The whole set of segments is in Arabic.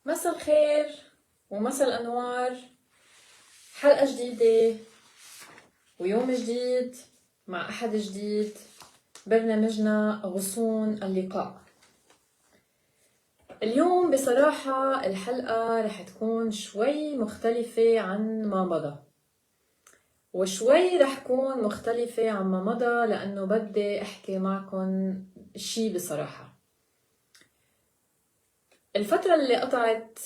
مساء الخير ومساء الأنوار. حلقة جديدة ويوم جديد مع أحد جديد. برنامجنا غصون اللقاء. اليوم بصراحة الحلقة رح تكون شوي مختلفة عن ما مضى، وشوي رح تكون مختلفة عن ما مضى لأنه بدي أحكي معكم شي بصراحة. الفترة اللي قطعت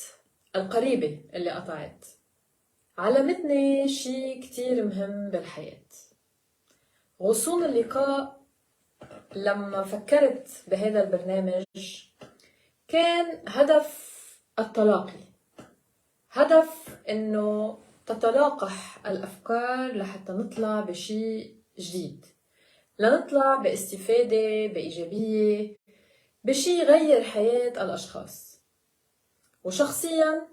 القريبة اللي قطعت علمتني شي كتير مهم بالحياة. غصون اللقاء لما فكرت بهذا البرنامج كان هدف التلاقي، هدف انه تتلاقح الافكار لحتى نطلع بشي جديد، لنطلع باستفادة بايجابية، بشي يغير حياة الاشخاص. وشخصيا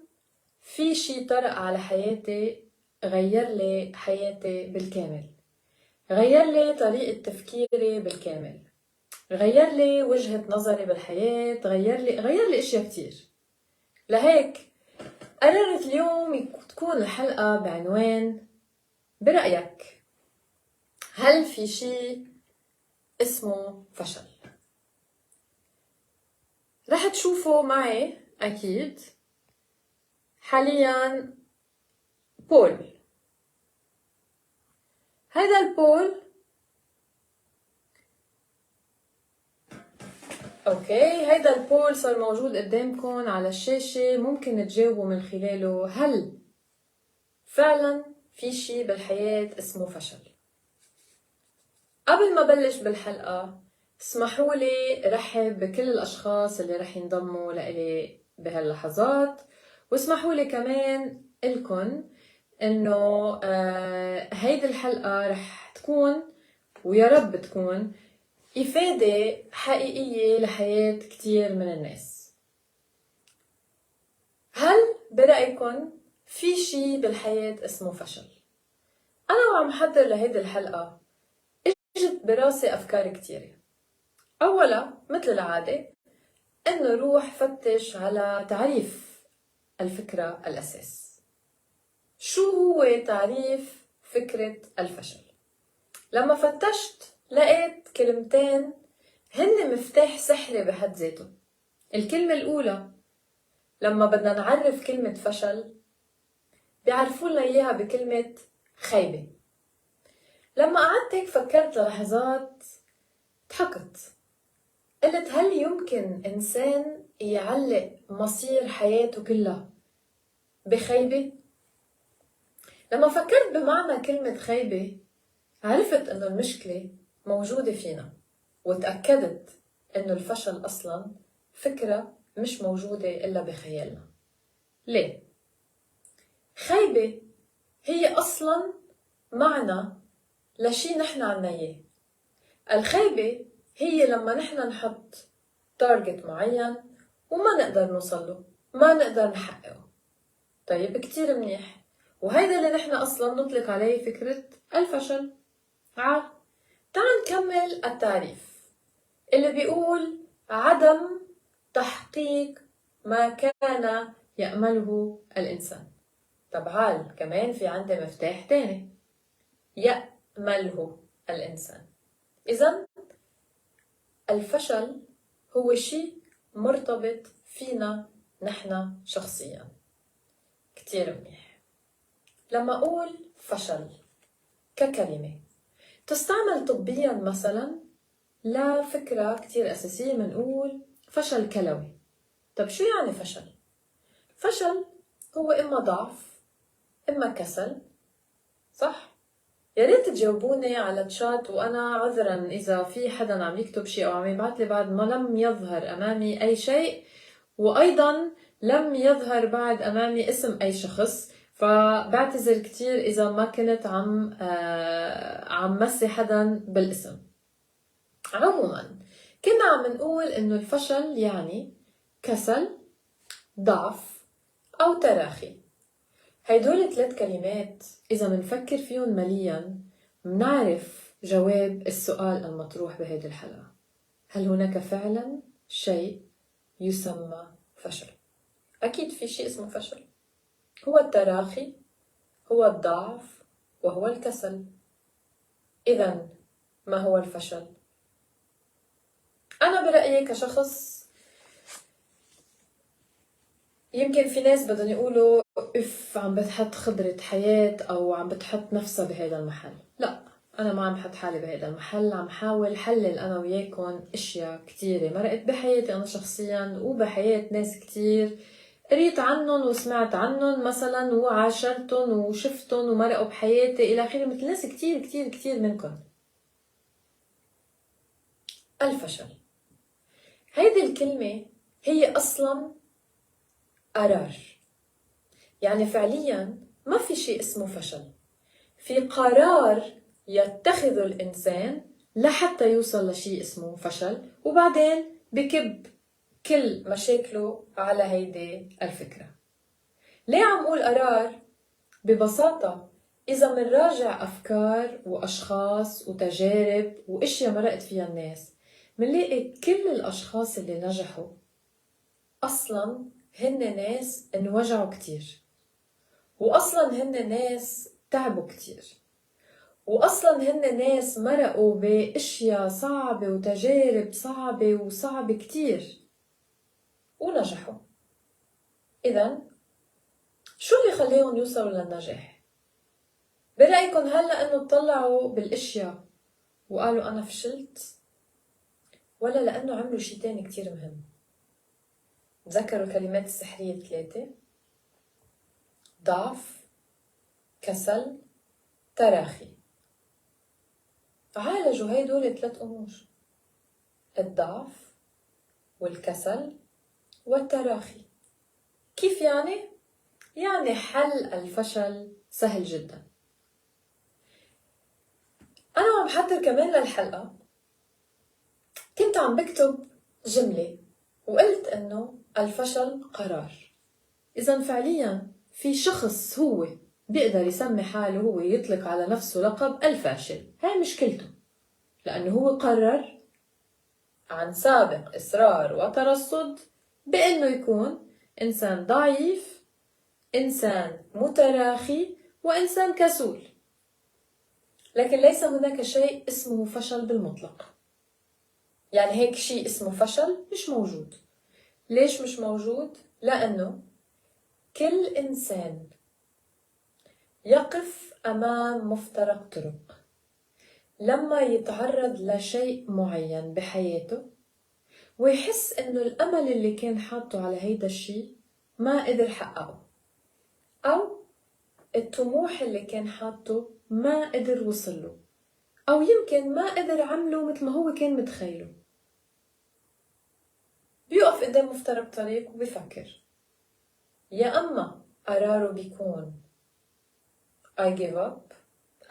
في شي طرق على حياتي غير لي حياتي بالكامل، غير لي طريقة تفكيري بالكامل، غير لي وجهة نظري بالحياة، غير لي اشياء كتير. لهيك قررت اليوم تكون الحلقة بعنوان برأيك هل في شي اسمه فشل؟ رح تشوفوا معي أكيد حاليا بول. هذا البول هيدا البول صار موجود قدامكم على الشاشة، ممكن تجاوبوا من خلاله هل فعلا في شي بالحياة اسمه فشل. قبل ما بلش بالحلقة اسمحوا لي رحب بكل الأشخاص اللي رح ينضموا لإلي بهاللحظات، واسمحوا لي كمان لكم إنه هيدي الحلقة رح تكون ويا رب تكون إفادة حقيقية لحياة كتير من الناس. هل برأيكم في شي بالحياة اسمه فشل؟ أنا وعم حضر لهيدي الحلقة اجت براسي أفكار كتيرة. أولا مثل العادة إنه روح فتش على تعريف الفكرة الأساس. شو هو تعريف فكرة الفشل؟ لما فتشت لقيت كلمتين هن مفتاح سحري بحد ذاته. الكلمة الأولى لما بدنا نعرف كلمة فشل بيعرفوا لنا إياها بكلمة خيبة. لما قعدت هيك فكرت للحظات ضحكت، قلت هل يمكن إنسان يعلق مصير حياته كلها بخيبة؟ لما فكرت بمعنى كلمة خيبة عرفت إنه المشكلة موجودة فينا، وتأكدت إنه الفشل أصلاً فكرة مش موجودة إلا بخيالنا. ليه؟ خيبة هي أصلاً معنى لشي نحن عنا إياه. الخيبة هي لما نحن نحط تارجت معين وما نقدر نوصله، ما نقدر نحققه. طيب كتير منيح، وهيدا اللي نحن أصلاً نطلق عليه فكرة الفشل. تعال نكمل التعريف اللي بيقول عدم تحقيق ما كان يأمله الإنسان. طبعا كمان في عندي مفتاح تاني، يأمله الإنسان. إذن الفشل هو شيء مرتبط فينا نحن شخصيا. كتير منيح. لما أقول فشل ككلمة تستعمل طبيا مثلا لفكرة كتير أساسية، منقول فشل كلوي. طب شو يعني فشل؟ فشل هو إما ضعف إما كسل، صح؟ يا ريت تجاوبوني على تشات، وأنا عذرا إذا في حدا عم يكتب شيء أو عم يبعث لي بعد ما لم يظهر أمامي أي شيء، وأيضا لم يظهر بعد أمامي اسم أي شخص، فبعتذر كتير إذا ما كنت عم مسي حدا بالاسم. عموما كنا عم نقول إنه الفشل يعني كسل، ضعف أو تراخي. هيدول 3 كلمات إذا منفكر فيهم مليا منعرف جواب السؤال المطروح بهذه الحلقة: هل هناك فعلا شيء يسمى فشل؟ أكيد في شيء اسمه فشل. هو التراخي، هو الضعف، وهو الكسل. إذن ما هو الفشل؟ أنا برأيي كشخص، يمكن في ناس بدهم يقولوا اف عم بتحط خبرة حياة أو عم بتحط نفسها بهذا المحل. لا، أنا ما عم بحط حالي بهذا المحل، عم حاول حلل أنا وياكم أشياء كتيرة مرقت بحياتي أنا شخصيا وبحياة ناس كتير، قريت عنهم وسمعت عنهم مثلا وعاشرتهم وشفتهم ومرقوا بحياتي إلى آخره، مثل ناس كتير كتير كتير منكم. الفشل، هيدي الكلمة هي أصلا قرار. يعني فعليا ما في شيء اسمه فشل، في قرار يتخذه الإنسان لحتى يوصل لشيء اسمه فشل، وبعدين بكب كل مشاكله على هيدي الفكرة. ليه عم قول قرار؟ ببساطة إذا منراجع أفكار وأشخاص وتجارب وإشياء مرقت فيها الناس، منلاقي كل الأشخاص اللي نجحوا أصلاً هن ناس انوجعوا كتير، وأصلاً هن ناس تعبوا كتير، وأصلاً هن ناس مرقوا بأشياء صعبة وتجارب صعبة كتير ونجحوا. إذن شو اللي خليهم يوصلوا للنجاح؟ برأيكم هل لأنه طلعوا بالأشياء وقالوا أنا فشلت؟ ولا لأنه عملوا شي تاني كتير مهم؟ تذكروا الكلمات السحرية الثلاثة: ضعف، كسل، تراخي. عالجوا هيدول الثلاث أمور: الضعف والكسل والتراخي. كيف يعني؟ يعني حل الفشل سهل جدا. أنا عم حضر كمان للحلقة كنت عم بكتب جملة وقلت إنه الفشل قرار. إذن فعليا في شخص هو بيقدر يسمي حاله، هو يطلق على نفسه لقب الفاشل. هاي مشكلته، لأنه هو قرر عن سابق إصرار وترصد بأنه يكون إنسان ضعيف، إنسان متراخي، وإنسان كسول. لكن ليس هناك شيء اسمه فشل بالمطلق. يعني هيك شيء اسمه فشل مش موجود. ليش مش موجود؟ لأنه كل إنسان يقف أمام مفترق طرق لما يتعرض لشيء معين بحياته ويحس إنه الأمل اللي كان حاطه على هيدا الشيء ما قدر حققه، أو الطموح اللي كان حاطه ما قدر وصله، أو يمكن ما قدر عمله مثل ما هو كان متخيله. بيقف قدام مفترق طريق وبيفكر، يا أما قراره بيكون I give up،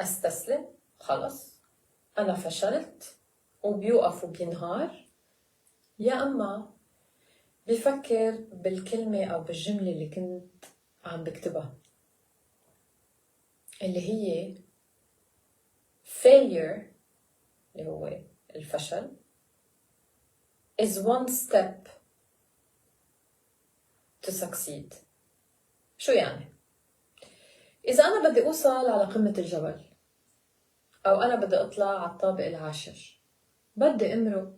أستسلم، خلص أنا فشلت، وبيوقف وبينهار، يا أما بيفكر بالكلمة أو بالجملة اللي كنت عم بكتبها، اللي هي failure، اللي هو الفشل، is one step to succeed. شو يعني؟ إذا أنا بدي أوصل على قمة الجبل، أو أنا بدي أطلع على الطابق العاشر، بدي أمرق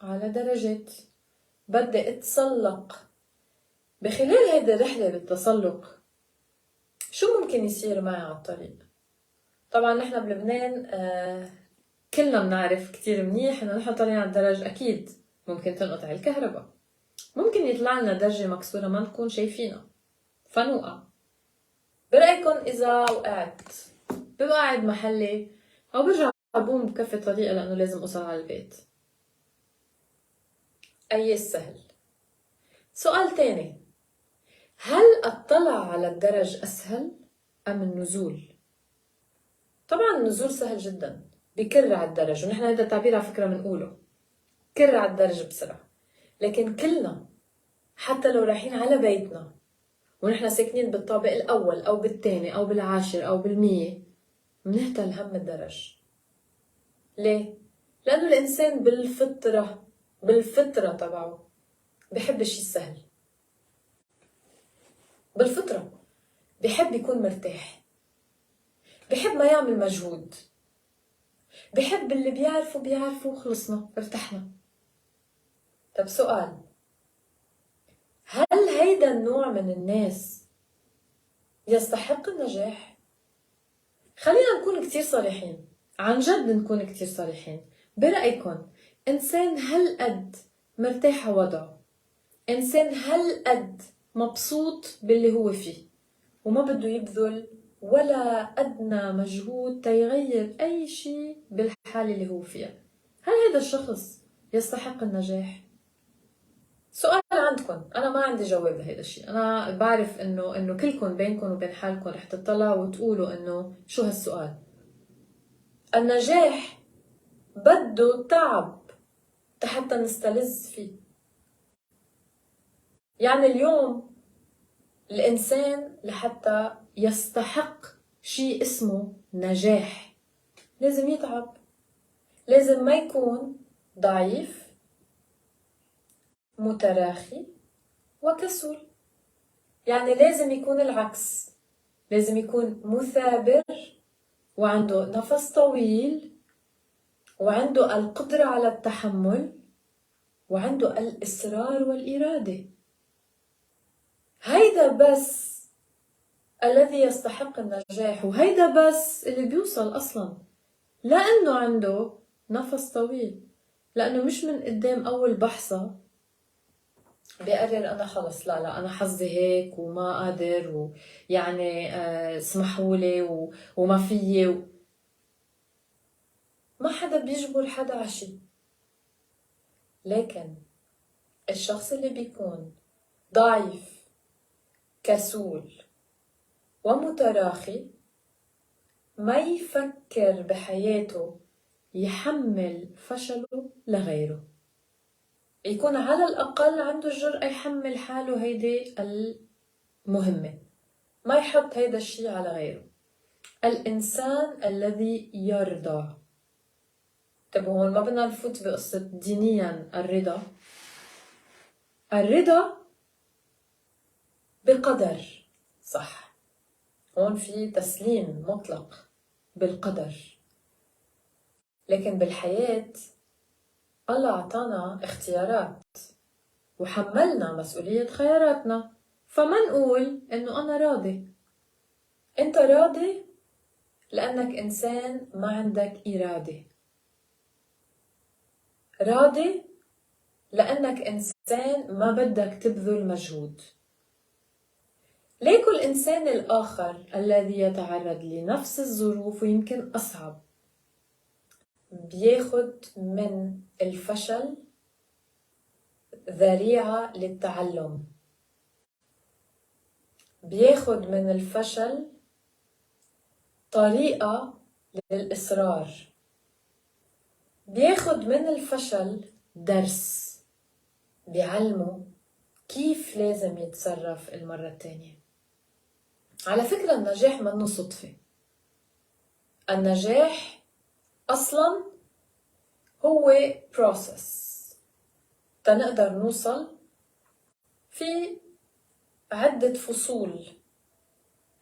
على درجات، بدي أتسلق. بخلال هيدي الرحلة بالتسلق شو ممكن يصير معي على الطريق؟ طبعا نحن بلبنان كلنا بنعرف كتير منيح إنه نحن طالعين على الدرج أكيد ممكن تنقطع الكهرباء، ممكن يطلع لنا درجة مكسورة ما نكون شايفينها فنوقع. برأيكم إذا وقعت ببقى قاعد محلي أو برجع بقوم بكفي طريقة لأنه لازم أوصل على البيت؟ أي السهل؟ سؤال تاني: هل الطلع على الدرج أسهل أم النزول؟ طبعا النزول سهل جدا، بكر على الدرج، ونحن هذا التعبير على فكرة بنقوله كر على الدرج بسرعة. لكن كلنا حتى لو رايحين على بيتنا ونحن ساكنين بالطابق الأول أو بالثاني أو بالعاشر أو بالمية منهتل هم الدرج. ليه؟ لأنه الإنسان بالفطرة تبعه بحب الشي السهل. بالفطرة بحب يكون مرتاح، بحب ما يعمل مجهود، بحب اللي بيعرفوا خلصنا ارتحنا. طب سؤال، هل هيدا النوع من الناس يستحق النجاح؟ خلينا نكون كتير صريحين، عن جد نكون كتير صريحين. برأيكم إنسان هالقد مرتاح على وضعه، إنسان هالقد مبسوط باللي هو فيه وما بده يبذل ولا أدنى مجهود تيغير أي شيء بالحالة اللي هو فيها، هل هذا الشخص يستحق النجاح؟ سؤال عندكم، أنا ما عندي جواب لهذا الشيء. أنا بعرف إنه كلكم بينكم وبين حالكم رح تطلعوا وتقولوا إنه شو هالسؤال. النجاح بده تعب حتى نستلذ فيه. يعني اليوم الإنسان لحتى يستحق شيء اسمه نجاح لازم يتعب، لازم ما يكون ضعيف متراخي وكسول. يعني لازم يكون العكس، لازم يكون مثابر وعنده نفس طويل وعنده القدرة على التحمل وعنده الإصرار والإرادة. هيدا بس الذي يستحق النجاح، وهيدا بس اللي بيوصل أصلا، لأنه عنده نفس طويل، لأنه مش من قدام أول بحثة بيقرر أنا خلص لا أنا حظي هيك وما قادر ويعني اسمحولي وما فيي ما حدا بيجبر حدا عشي. لكن الشخص اللي بيكون ضعيف كسول ومتراخي ما يفكر بحياته يحمل فشله لغيره، يكون على الأقل عنده الجرأة يحمل حاله هيدي المهمة، ما يحط هيدا الشيء على غيره. الإنسان الذي يرضى. طب هون ما بدنا نفوت بقصة دينيا الرضا بقدر، صح، هون في تسليم مطلق بالقدر. لكن بالحياة الله أعطانا اختيارات وحملنا مسؤولية خياراتنا، فما نقول إنه أنا راضي. أنت راضي لأنك إنسان ما عندك إرادة، راضي لأنك إنسان ما بدك تبذل مجهود. ليكو الإنسان الآخر الذي يتعرض لنفس الظروف ويمكن أصعب بياخد من الفشل ذريعة للتعلم، بياخد من الفشل طريقة للإصرار، بياخد من الفشل درس بيعلمه كيف لازم يتصرف المرة التانية. على فكرة النجاح منه صدفة، النجاح أصلا هو process تنقدر نوصل في عدة فصول،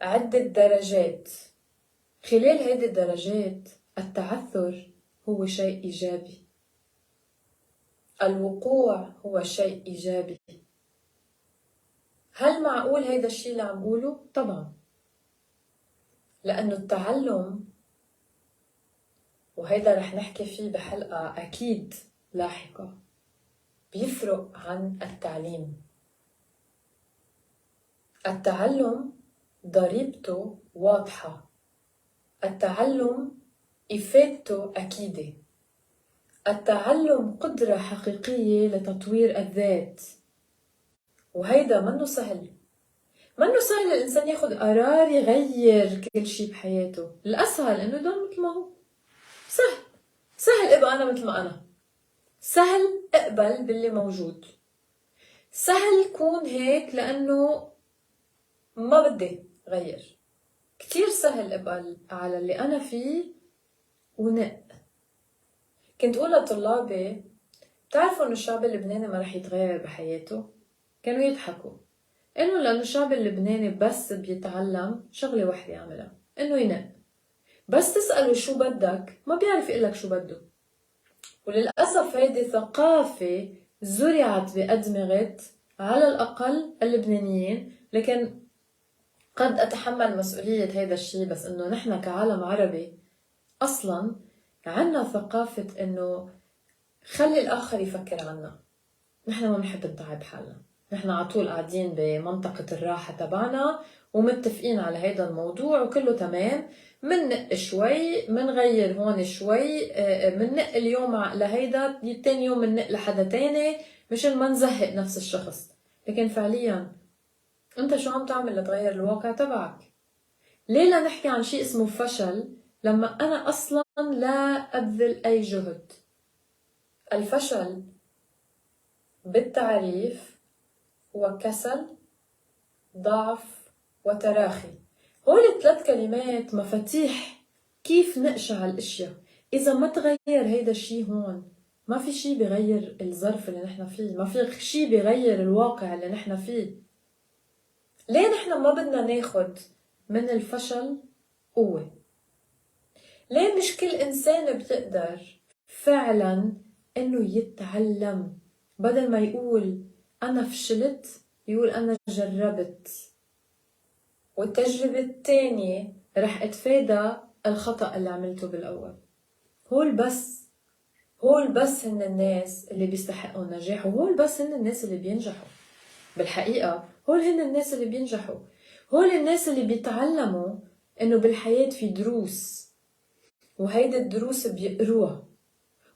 عدة درجات. خلال هذه الدرجات التعثر هو شيء إيجابي، الوقوع هو شيء إيجابي. هل معقول هيدا الشيء اللي عم قوله؟ طبعا، لأنه التعلم، وهيدا رح نحكي فيه بحلقة أكيد لاحقة، بيفرق عن التعليم. التعلم ضريبته واضحة، التعلم إفادته أكيدة، التعلم قدرة حقيقية لتطوير الذات، وهيدا منه سهل. منه سهل الإنسان ياخد قرار يغير كل شيء بحياته. الأسهل إنه يضل مثل ما هو. سهل ابقى أنا مثل ما أنا، سهل اقبل باللي موجود، سهل كون هيك لأنه ما بدي غير. كتير سهل اقبل على اللي أنا فيه ونق. كنت أقول لطلابي بتعرفوا إنه الشعب اللبناني ما رح يتغير بحياته؟ كانوا يضحكوا. إنه لأنه الشعب اللبناني بس بيتعلم شغلة واحدة يعملها، إنه ينق. بس تسأله شو بدك ما بيعرف يقلك شو بده. وللأسف هيدي ثقافة زرعت بأدمغة على الأقل اللبنانيين، لكن قد أتحمل مسؤولية هيدا الشيء، بس إنه نحن كعالم عربي أصلاً عنا ثقافة إنه خلي الآخر يفكر عنا. نحن ما بنحب نتعب حالنا، نحن على طول قاعدين بمنطقة الراحة تبعنا ومتفقين على هيدا الموضوع وكله تمام. مننق شوي، منغير هون شوي، مننق اليوم لهيدا، تاني يوم مننق لحدا تاني مشان ما نزهق نفس الشخص. لكن فعليا انت شو عم تعمل لتغير الواقع تبعك؟ ليه لا نحكي عن شيء اسمه فشل لما أنا أصلا لا أبذل أي جهد؟ الفشل بالتعريف هو كسل، ضعف، وتراخي. هول الثلاث كلمات مفاتيح كيف نقشع الاشياء. إذا ما تغير هيدا الشيء هون، ما في شيء بيغير الظرف اللي نحن فيه، ما في شيء بيغير الواقع اللي نحن فيه. ليه نحن ما بدنا ناخد من الفشل قوة؟ ليه مش كل إنسان بيقدر فعلا إنه يتعلم؟ بدل ما يقول أنا فشلت، يقول أنا جربت، والتجربة الثانية رح اتفادى الخطأ اللي عملته بالأول. هول بس هن الناس اللي بيستحقوا النجاح، وهول بس هن الناس اللي بينجحوا. بالحقيقة هول هن الناس اللي بينجحوا، هول الناس اللي بيتعلموا إنه بالحياة في دروس، وهيدي الدروس بيقروها،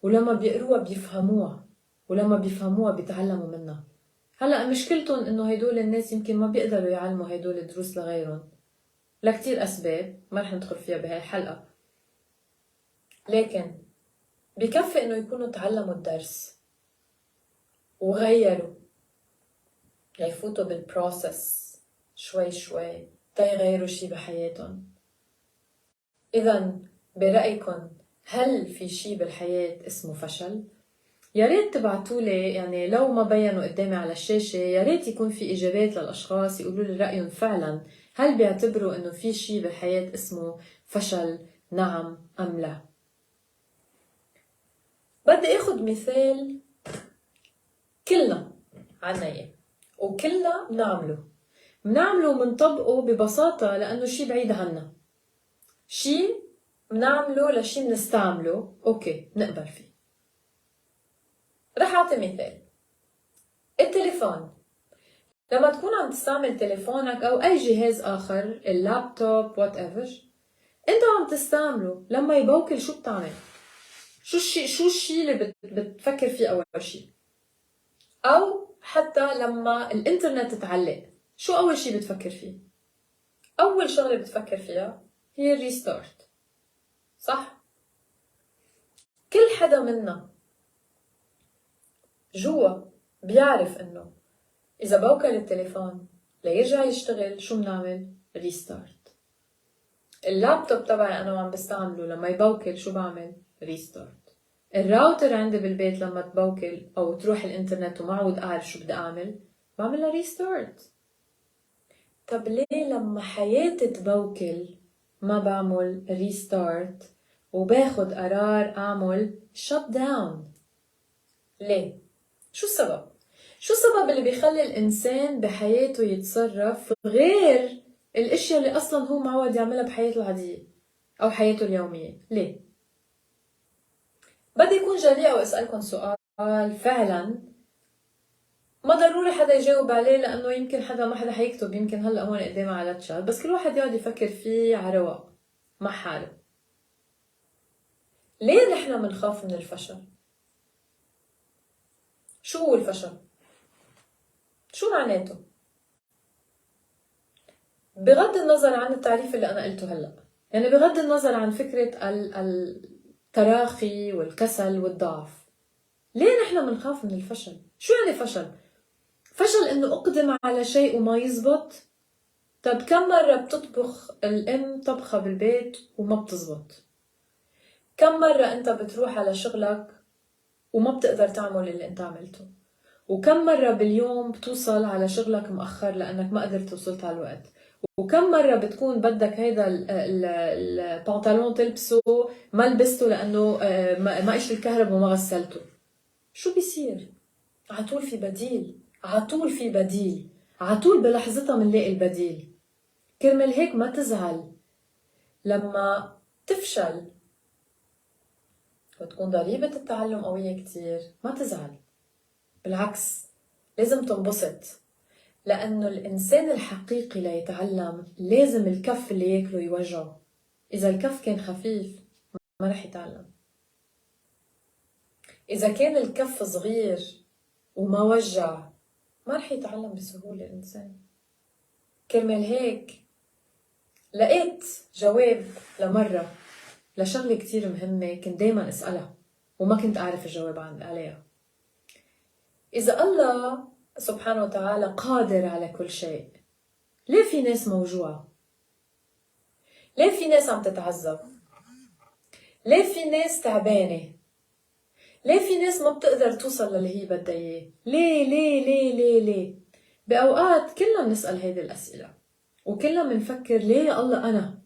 ولما بيقروها بيفهموها، ولما بيفهموها بيتعلموا منها. هلأ مشكلتهم إنه هيدول الناس يمكن ما بيقدروا يعلموا هيدول الدروس لغيرهم لكتير أسباب ما رح ندخل فيها بهاي الحلقة، لكن بكفي إنه يكونوا تعلموا الدرس وغيروا، يفوتوا بالبروسس شوي شوي تيغيروا شي بحياتهم. إذا برأيكم هل في شي بالحياة اسمه فشل؟ يا ريت تبعتولي، يعني لو ما بينوا قدامي على الشاشة يا ريت يكون في إجابات للأشخاص يقولوا لي رأيهم فعلا، هل بيعتبروا إنه في شي بالحياة اسمه فشل، نعم أم لا؟ بدي أخذ مثال كلنا عنا إياه وكلنا بنعمله ومنطبقه ببساطة، لأنه شي بعيد عنا، شي بنعمله لشي بنستعمله أوكي نقبل فيه. رح أعطي مثال التليفون. لما تكون عم تستعمل تليفونك أو أي جهاز آخر، اللابتوب whatever، أنت عم تستعمله لما يبوكل شو بتعمل؟ شو الشي اللي بتفكر فيه أول شي؟ أو حتى لما الإنترنت تتعلق شو أول شي بتفكر فيه؟ أول شغلة بتفكر فيها هي الريستارت، صح؟ كل حدا منا جوا بيعرف إنه إذا بوكل التليفون ليرجع يشتغل شو بنعمل؟ ريستارت. اللابتوب تبعي أنا وعم بستعمله لما يبوكل شو بعمل؟ ريستارت. الراوتر عندي بالبيت لما تبوكل أو تروح الإنترنت ومعود أعرف شو بدي أعمل، بعملها ريستارت. طب ليه لما حياتي تبوكل ما بعمل ريستارت وباخد قرار أعمل شت داون؟ ليه؟ شو السبب؟ شو السبب اللي بيخلي الإنسان بحياته يتصرف غير الاشياء اللي أصلا هو معود يعملها بحياته العادية أو حياته اليومية؟ ليه؟ بدي يكون جريئة وأسألكم سؤال فعلا ما ضروري حدا يجاوب عليه، لأنه يمكن ما حدا حيكتب، يمكن هلأ هون قدامي على الشات، بس كل واحد يقعد يفكر فيه على رواق مع حاله. ليه نحن منخاف من الفشل؟ شو هو الفشل؟ شو معناته؟ بغض النظر عن التعريف اللي أنا قلته هلأ، يعني بغض النظر عن فكرة التراخي والكسل والضعف، ليه نحن منخاف من الفشل؟ شو يعني فشل؟ فشل إنه أقدم على شيء وما يزبط. طب كم مرة بتطبخ الأم طبخة بالبيت وما بتزبط؟ كم مرة أنت بتروح على شغلك وما بتقدر تعمل اللي أنت عملته؟ وكم مرة باليوم بتوصل على شغلك مؤخر لأنك ما قدرت وصلت على الوقت، وكم مرة بتكون بدك هيدا البنطلون تلبسه ما لبسته لأنه ما إيش الكهرب وما غسلته. شو بيصير؟ عطول في بديل، عطول في بديل، عطول بلحظتها منلاقي البديل. كرمال هيك ما تزعل لما تفشل وتكون ضريبة التعلم قوية كتير، ما تزعل، بالعكس لازم تنبسط، لأنه الإنسان الحقيقي ليتعلم لازم الكف اللي ياكله يوجعه. إذا الكف كان خفيف ما رح يتعلم. إذا كان الكف صغير وما وجع ما رح يتعلم بسهولة الإنسان. كرمال هيك لقيت جواب لمرة لشغلة كتير مهمة كنت دايما أسألها وما كنت أعرف الجواب عليها. إذا الله سبحانه وتعالى قادر على كل شيء، ليه في ناس موجوعة؟ ليه في ناس عم تتعذب؟ ليه في ناس تعبانة؟ ليه في ناس ما بتقدر توصل للي هي بدها إياه؟ ليه ليه ليه ليه ليه؟ بأوقات كلنا بنسأل هيدي الأسئلة وكلنا بنفكر ليه يا الله أنا؟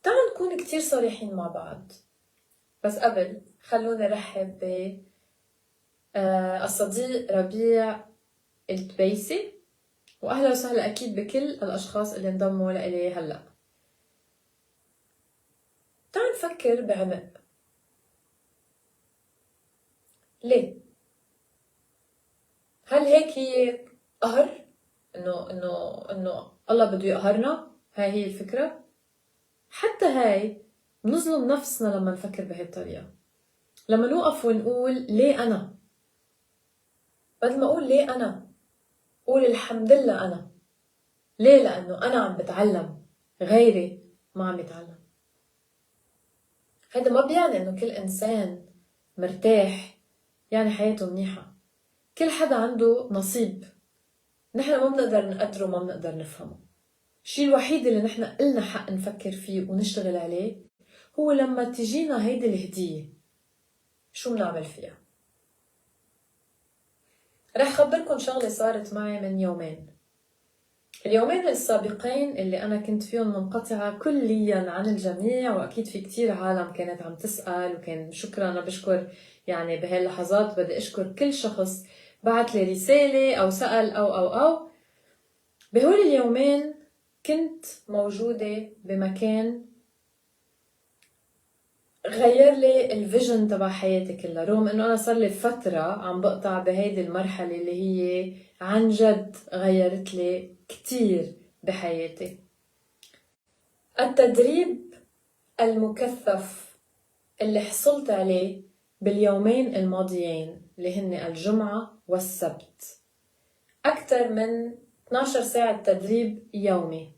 تعالوا نكون كتير صريحين مع بعض. بس قبل خلونا نرحب ب الصديق ربيع التبيسي، وأهلا وسهلا أكيد بكل الأشخاص اللي انضموا لإلي هلأ. تعال نفكر بعمق. ليه؟ هل هيك هي قهر؟ إنه الله بده يقهرنا؟ هاي هي الفكرة؟ حتى هاي بنظلم نفسنا لما نفكر بهي الطريقة. لما نوقف ونقول ليه أنا؟ بدل ما أقول ليه أنا، قول الحمد لله أنا. ليه؟ لأنه أنا عم بتعلم، غيري ما عم يتعلم. هذا ما بيعني إنه كل إنسان مرتاح يعني حياته منيحة. كل حدا عنده نصيب نحن ما بنقدر نقدره وما بنقدر نفهمه. الشيء الوحيد اللي نحن قلنا حق نفكر فيه ونشتغل عليه هو لما تجينا هيدي الهدية شو بنعمل فيها. رح خبركن شغلة صارت معي من يومين. اليومين السابقين اللي أنا كنت فيهم منقطعة كليا عن الجميع، وأكيد في كتير عالم كانت عم تسأل، وكان شكرا. أنا بشكر يعني بهاللحظات بدي أشكر كل شخص بعت لي رسالة أو سأل أو بهول اليومين كنت موجودة بمكان غير لي الفيجن تبع حياتي كلها، رغم انه انا صار لي فترة عم بقطع بهيدي المرحلة اللي هي عن جد غيرت لي كتير بحياتي. التدريب المكثف اللي حصلت عليه باليومين الماضيين اللي هن الجمعة والسبت، أكثر من 12 ساعة تدريب يومي،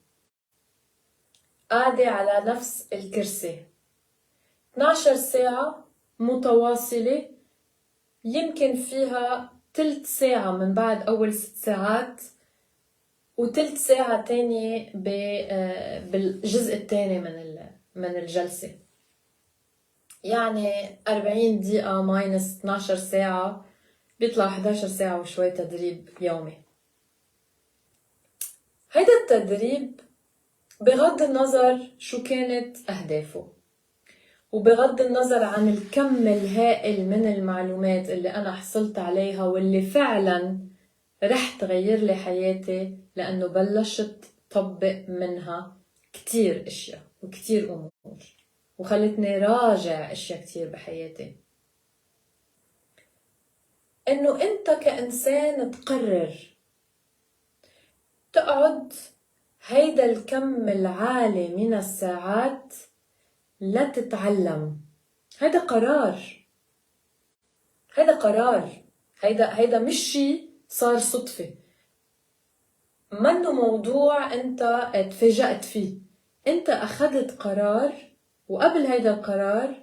قاعدة على نفس الكرسي 12 ساعة متواصلة، يمكن فيها تلت ساعة من بعد أول 6 ساعات وتلت ساعة تانية بالجزء الثاني من الجلسة. يعني 40 دقيقة ماينس 12 ساعة بيطلع 11 ساعة وشوي تدريب يومي. هيدا التدريب بغض النظر شو كانت أهدافه، وبغض النظر عن الكم الهائل من المعلومات اللي أنا حصلت عليها واللي فعلا رح تغير لي حياتي، لأنه بلشت طبق منها كتير أشياء وكتير أمور وخلتني راجع أشياء كتير بحياتي. إنه أنت كإنسان تقرر تقعد هيدا الكم العالي من الساعات لا تتعلم. هيدا قرار، هيدا قرار، هيدا مش شي صار صدفة، منه موضوع انت تفاجأت فيه. انت اخذت قرار، وقبل هيدا القرار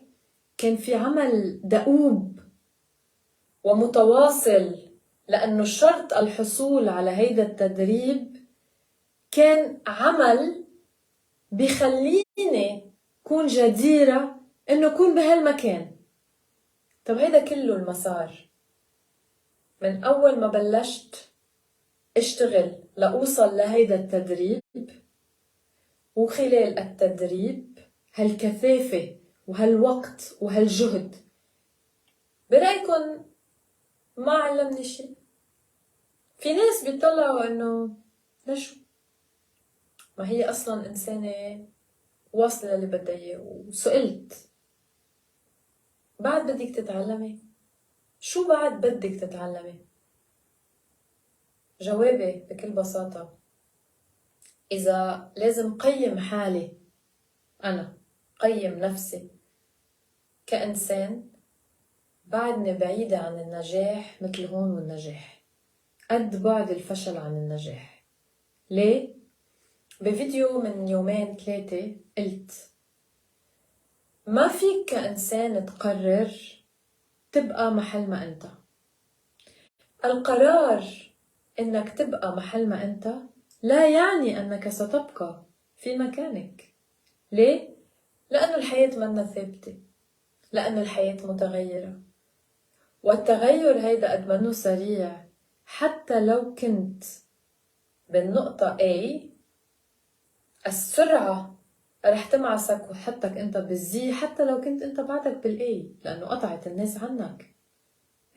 كان في عمل دؤوب ومتواصل، لأنه شرط الحصول على هيدا التدريب كان عمل بيخليني كون جديرة إنه كون بهالمكان. طب هيدا كله المسار من أول ما بلشت اشتغل لأوصل لهيدا التدريب، وخلال التدريب هالكثافة وهالوقت وهالجهد، برأيكم ما علمني شيء؟ في ناس بيطلعوا انه لشو؟ ما هي اصلا انسانة واصلة اللي بدها اياه. وسئلت بعد بدك تتعلمي؟ شو بعد بدك تتعلمي؟ جوابي بكل بساطة، إذا لازم قيم حالي، أنا قيم نفسي كإنسان، بعدني بعيدة عن النجاح مثل هون والنجاح، قد بعد الفشل عن النجاح. ليه؟ بفيديو من 2-3 قلت ما فيك كإنسان تقرر تبقى محل ما أنت. القرار إنك تبقى محل ما أنت لا يعني أنك ستبقى في مكانك. ليه؟ لأنه الحياة منا ثابتة، لأنه الحياة متغيرة، والتغير هيدا قد منه سريع، حتى لو كنت بالنقطة A السرعة رح تمعسك وحطك انت بالزي، حتى لو كنت انت بعدك بالاي، لانه قطعت الناس عنك.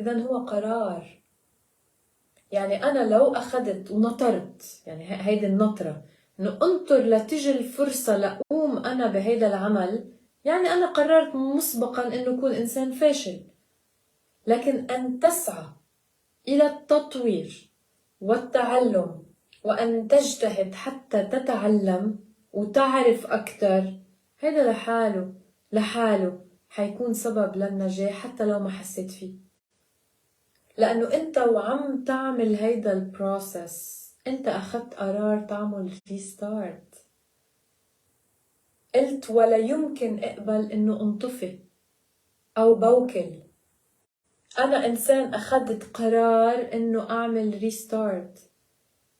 اذا هو قرار. يعني انا لو اخذت ونطرت، يعني هيدي النطرة انه انطر لتجي الفرصة لأقوم انا بهيدا العمل، يعني انا قررت مسبقا انه اكون انسان فاشل. لكن ان تسعى الى التطوير والتعلم، وان تجتهد حتى تتعلم وتعرف أكتر، هذا لحاله حيكون سبب للنجاح حتى لو ما حسيت فيه. لأنه أنت وعم تعمل هيدا البروسس أنت أخذت قرار تعمل ريستارت. قلت ولا يمكن أقبل إنه انطفي أو بوكل. أنا إنسان أخذت قرار إنه أعمل ريستارت،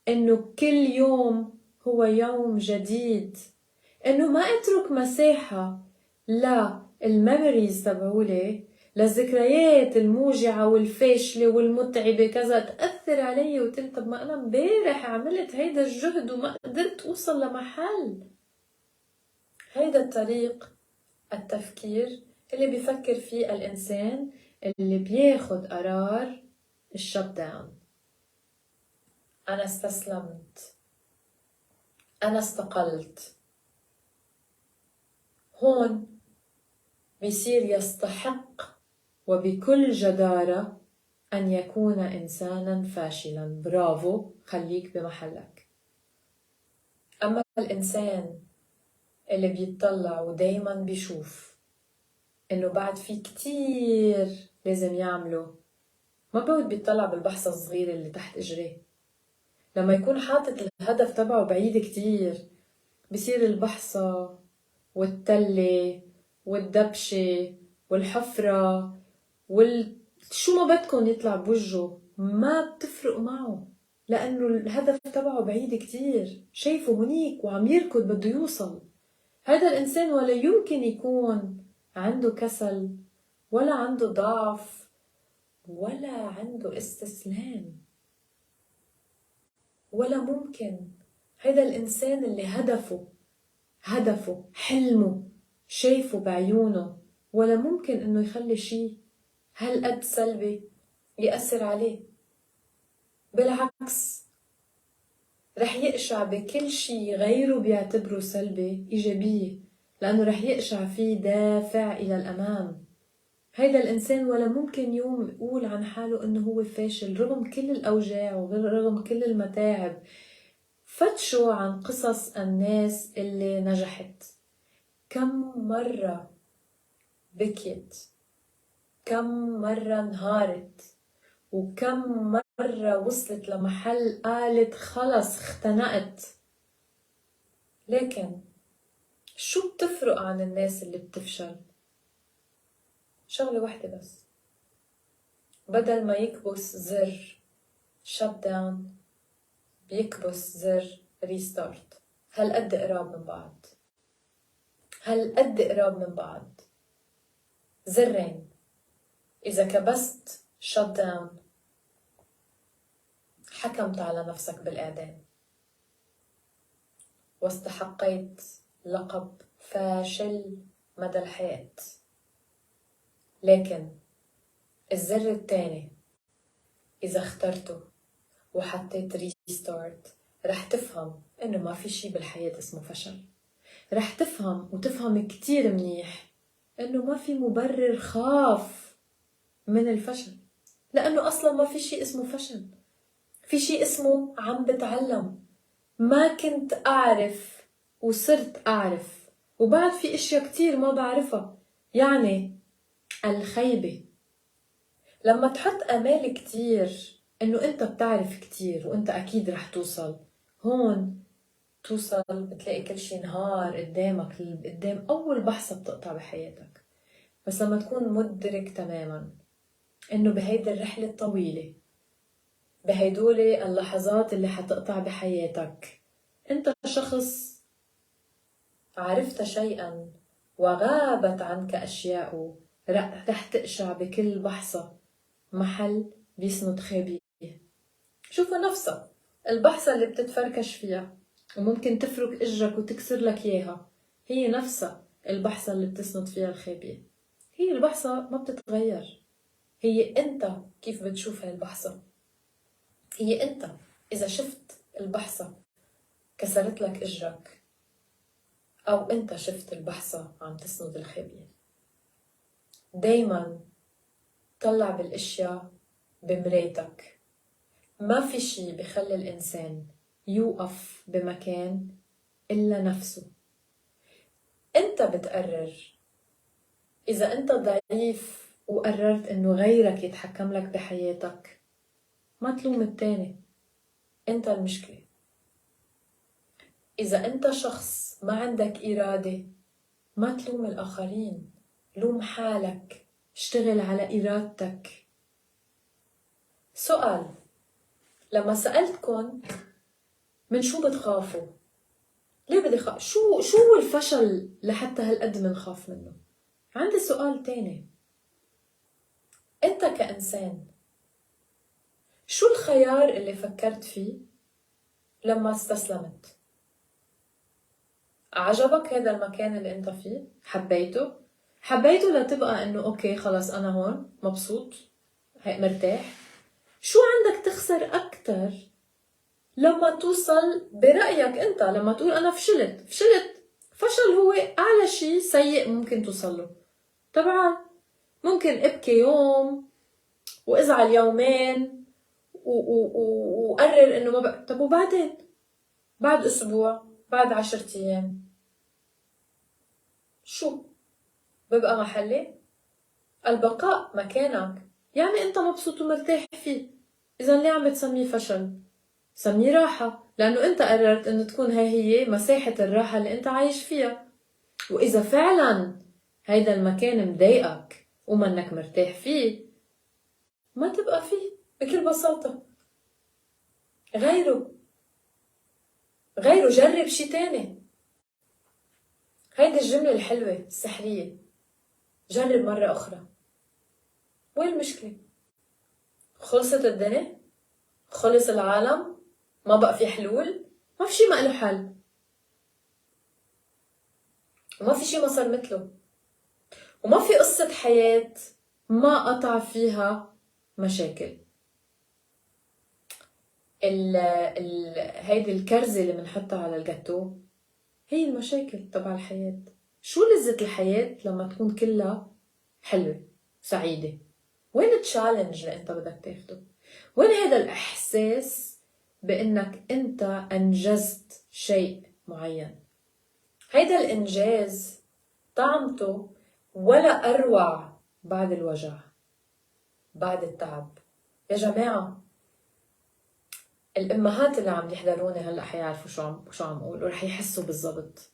إنه كل يوم هو يوم جديد، إنه ما أترك مساحة للميموريز تبعولي، للذكريات الموجعة والفاشلة والمتعبة كذا تأثر علي وتقول طب ما أنا امبارح عملت هيدا الجهد وما قدرت أوصل لمحل. هيدا الطريق التفكير اللي بيفكر فيه الإنسان اللي بياخد قرار الشت داون. أنا استسلمت، أنا استقلت. هون بيصير يستحق وبكل جدارة أن يكون إنسانا فاشلا. برافو، خليك بمحلك. أما الإنسان اللي بيتطلع ودايما بيشوف إنه بعد في كتير لازم يعمله، ما بعود بيطلع بالبحثة الصغيرة اللي تحت إجريه. لما يكون حاطط الهدف تبعه بعيد كتير، بصير البحثة والتلة والدبشة والحفرة شو ما بدكن يطلع بوجهه ما بتفرق معه، لأنه الهدف تبعه بعيد كتير، شايفه هنيك وعم يركض بده يوصل. هذا الإنسان ولا يمكن يكون عنده كسل ولا عنده ضعف ولا عنده استسلام، ولا ممكن. هذا الإنسان اللي هدفه حلمه شايفه بعيونه، ولا ممكن إنه يخلي شيء هالقد سلبي يأثر عليه. بالعكس، رح يقشع بكل شيء غيره بيعتبره سلبي إيجابية، لأنه رح يقشع فيه دافع إلى الأمام. هيدا الإنسان ولا ممكن يوم يقول عن حاله إنه هو فاشل رغم كل الأوجاع ورغم كل المتاعب. فتشوا عن قصص الناس اللي نجحت، كم مرة بكيت، كم مرة انهارت، وكم مرة وصلت لمحل قالت خلص اختنقت. لكن شو بتفرق عن الناس اللي بتفشل؟ شغلة واحدة بس، بدل ما يكبس زر shut down بيكبس زر restart. هالقد قراب من بعض، هالقد قراب من بعض. زرين، إذا كبست shut down حكمت على نفسك بالإعدام واستحقيت لقب فاشل مدى الحياة. لكن الزر الثاني إذا اخترته وحطيت ريستارت رح تفهم إنه ما في شي بالحياة اسمه فشل. رح تفهم وتفهم كتير منيح إنه ما في مبرر خاف من الفشل، لأنه أصلا ما في شي اسمه فشل، في شي اسمه عم بتعلم. ما كنت أعرف وصرت أعرف، وبعد في أشياء كتير ما بعرفها. يعني الخيبة لما تحط أمال كتير إنه أنت بتعرف كتير وأنت أكيد رح توصل، هون توصل بتلاقي كل شي نهار قدامك قدام أول بحثة بتقطع بحياتك. بس لما تكون مدرك تماما إنه بهيدي الرحلة الطويلة، بهيدول اللحظات اللي حتقطع بحياتك، أنت شخص عرفت شيئا وغابت عنك أشياء، رح تقشع بكل بحثة محل بيسند خابية. شوفوا نفسها البحثة اللي بتتفركش فيها وممكن تفرك اجرك وتكسر لك اياها، هي نفسها البحثة اللي بتسند فيها الخابية. هي البحثة ما بتتغير، هي انت كيف بتشوف هاي البحثة. هي انت اذا شفت البحثة كسرت لك اجرك، او انت شفت البحثة عم تسند الخابية. دايما طلع بالاشياء بمرايتك. ما في شي بخلي الإنسان يوقف بمكان إلا نفسه. أنت بتقرر. إذا أنت ضعيف وقررت إنه غيرك يتحكم لك بحياتك، ما تلوم التاني، أنت المشكلة. إذا أنت شخص ما عندك إرادة، ما تلوم الآخرين، لوم حالك، اشتغل على إرادتك. سؤال: لما سألتكم من شو بتخافوا؟ ليه بدي خاف؟ شو هو الفشل لحتى هالقد منخاف منه؟ عندي سؤال تاني: انت كإنسان شو الخيار اللي فكرت فيه لما استسلمت؟ عجبك هذا المكان اللي انت فيه؟ حبيته لتبقى انه اوكي خلص انا هون مبسوط مرتاح؟ شو عندك تخسر اكتر لما توصل برأيك انت، لما تقول انا فشلت؟ فشل هو اعلى شيء سيء ممكن توصل له. طبعا ممكن ابكي يوم وازعل يومين وقرر انه ما بقى. طب وبعدين؟ بعد اسبوع، بعد 10 ايام، شو ببقى محلي؟ البقاء مكانك يعني انت مبسوط ومرتاح فيه. اذا ليه عم بتسميه فشل؟ سميه راحة، لانه انت قررت انه تكون هي مساحة الراحة اللي انت عايش فيها. واذا فعلا هيدا المكان مضايقك ومنك مرتاح فيه، ما تبقى فيه بكل بساطة. غيره، جرب شي تاني. هيدي الجملة الحلوة السحرية، جرب مرة أخرى. وين المشكلة؟ خلصت الدنيا؟ خلص العالم؟ ما بقى في حلول؟ ما في شي ما له حل، وما في شي ما صار مثله، وما في قصة حياة ما قطع فيها مشاكل. هيدي الكرزة اللي بنحطها على الجاتو هي المشاكل تبع الحياة. شو لذة الحياة لما تكون كلها حلوة سعيدة؟ وين التشالنج اللي انت بدك تاخده؟ وين هذا الإحساس بأنك انت أنجزت شيء معين؟ هيدا الإنجاز طعمته ولا أروع بعد الوجع، بعد التعب. يا جماعة الأمهات اللي عم يحضروني هلأ حيعرفوا شو عم أقول ورح يحسوا بالضبط.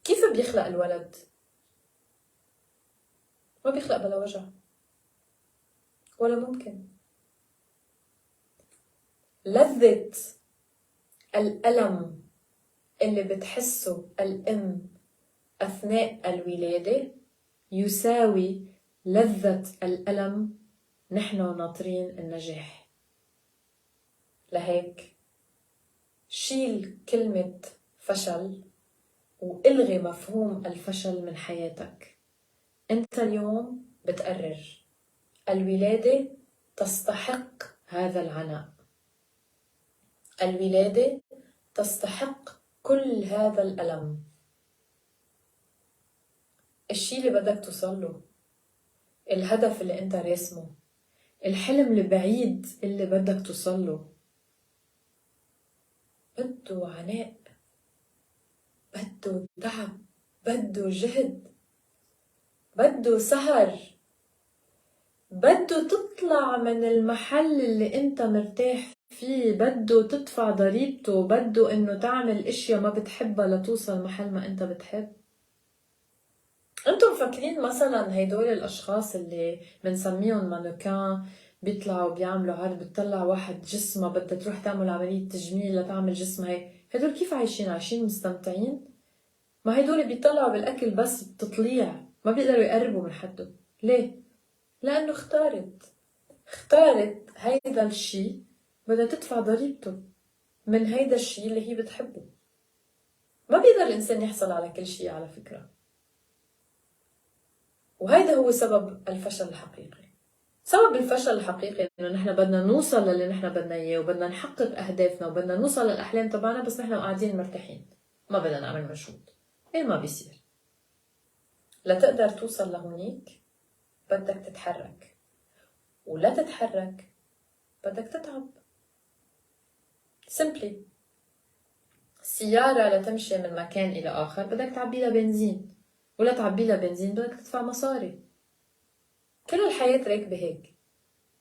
كيف بيخلق الولد؟ ما بيخلق بلا وجع، ولا ممكن. لذة الألم اللي بتحسه الأم أثناء الولادة يساوي لذة الألم نحن ناطرين النجاح. لهيك شيل كلمة فشل وإلغي مفهوم الفشل من حياتك. أنت اليوم بتقرر الولادة تستحق هذا العناء، الولادة تستحق كل هذا الألم. الشي اللي بدك توصله، الهدف اللي انت راسمه، الحلم البعيد اللي بدك توصله، بده عناء، بده تعب، بده جهد، بده سهر، بده تطلع من المحل اللي انت مرتاح فيه، بده تدفع ضريبته، بده انه تعمل اشياء ما بتحبها لتوصل محل ما انت بتحب. انتم فاكرين مثلا هيدول الاشخاص اللي بنسميهم مانوكان بيطلعوا بيعملوا عرض، بتطلع واحد جسمه بدها تروح تعمل عملية تجميل لتعمل جسمها هدول كيف عايشين مستمتعين؟ ما هدول بيطلعوا بالاكل بس بتطليع، ما بيقدروا يقربوا من حده. ليه؟ لانه اختارت هيدا الشي بدها تدفع ضريبته من هيدا الشي اللي هي بتحبه. ما بيقدر الانسان يحصل على كل شي على فكرة، وهيدا هو سبب الفشل الحقيقي. سبب الفشل الحقيقي انه نحن بدنا نوصل للي نحن بدنا اياه، وبدنا نحقق اهدافنا، وبدنا نوصل للاحلام تبعنا، بس نحن قاعدين مرتاحين ما بدنا نعمل مجهود. ما بيصير. لتقدر توصل لهونيك بدك تتحرك، ولا تتحرك بدك تتعب. سيمبلي سيارة لتمشي من مكان إلى آخر بدك تعبي لها بنزين، ولا تعبي لها بنزين بدك تدفع مصاري. كل الحياة راكبة هيك.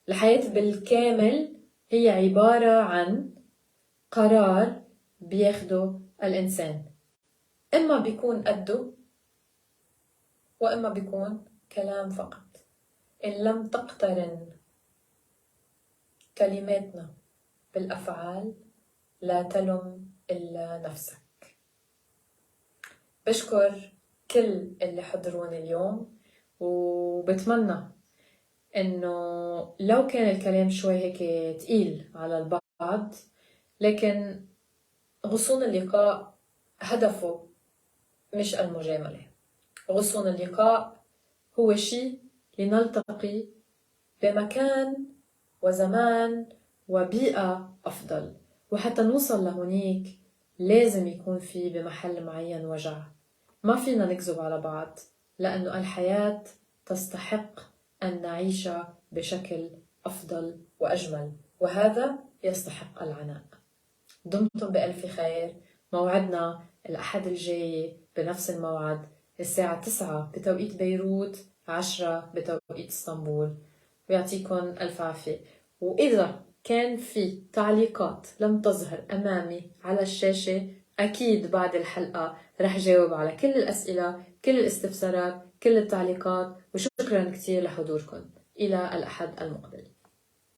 الحياة بالكامل هي عبارة عن قرار بياخده الإنسان، إما بيكون قده وإما بيكون كلام فقط. إن لم تقترن كلماتنا بالأفعال لا تلم إلا نفسك. بشكر كل اللي حضروني اليوم، وبتمنى إنه لو كان الكلام شوي هيك تقيل على البعض، لكن غصون اللقاء هدفه مش المجاملة. غصون اللقاء هو شيء لنلتقي بمكان وزمان وبيئة أفضل، وحتى نوصل لهونيك لازم يكون في بمحل معين وجع. ما فينا نكذب على بعض، لأنه الحياة تستحق أن نعيش بشكل أفضل وأجمل، وهذا يستحق العناء. دمتم بألف خير. موعدنا الأحد الجاي بنفس الموعد الساعة 9 بتوقيت بيروت، 10 بتوقيت اسطنبول. ويعطيكم ألف عافية. وإذا كان في تعليقات لم تظهر أمامي على الشاشة، أكيد بعد الحلقة رح جاوب على كل الأسئلة، كل الاستفسارات، كل التعليقات. وشكرا كتير لحضوركم. إلى الأحد المقبل.